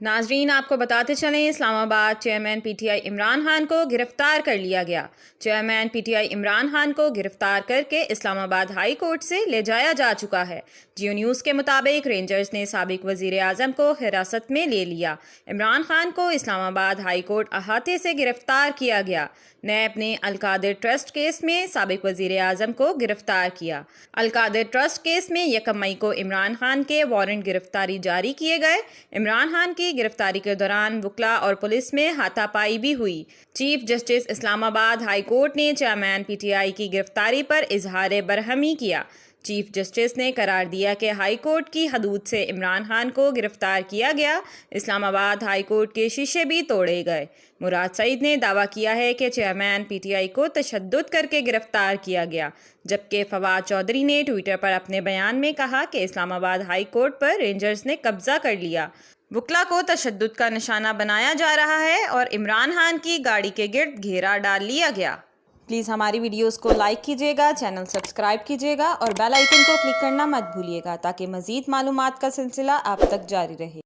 नाजरीन, आपको बताते चलें, इस्लामाबाद चेयरमैन पीटीआई इमरान खान को गिरफ्तार कर लिया गया। चेयरमैन पीटीआई इमरान खान को गिरफ्तार करके इस्लामाबाद हाई कोर्ट से ले जाया जा चुका है। जियो न्यूज़ के मुताबिक रेंजर्स ने साबिक वजीर आज़म को हिरासत में ले लिया। इमरान खान को इस्लामाबाद हाई कोर्ट अहाते से गिरफ्तार किया गया। नैब ने अलकादिर ट्रस्ट केस में साबिक वजीर आज़म को गिरफ्तार किया। अलकादिर ट्रस्ट केस में 1 मई को इमरान खान के वारंट गिरफ्तारी जारी किए गए। इमरान खान की गिरफ्तारी के दौरान वकला और पुलिस में हाथापाई भी हुई। Chief justice Islamabad high court ने चेयरमैन पीटीआई की गिरफ्तारी पर इजहार बरहमी किया। चीफ जस्टिस ने करार दिया कि हाई कोर्ट की हदूद से इमरान खान को गिरफ्तार किया गया। इस्लामाबाद हाई कोर्ट के शीशे भी तोड़े गए। मुराद सईद ने दावा किया है कि चेयरमैन पीटीआई को तशद्दुद करके गिरफ्तार किया गया, जबकि फवाद चौधरी ने ट्विटर पर अपने बयान में कहा कि इस्लामाबाद हाई कोर्ट पर रेंजर्स ने कब्जा कर लिया। वकला को तशद्दुद का निशाना बनाया जा रहा है और इमरान खान की गाड़ी के गिर्द घेरा डाल लिया गया। प्लीज़ हमारी वीडियोस को लाइक कीजिएगा, चैनल सब्सक्राइब कीजिएगा और बेल आइकन को क्लिक करना मत भूलिएगा ताकि मज़ीद मालूमात का सिलसिला आप तक जारी रहे।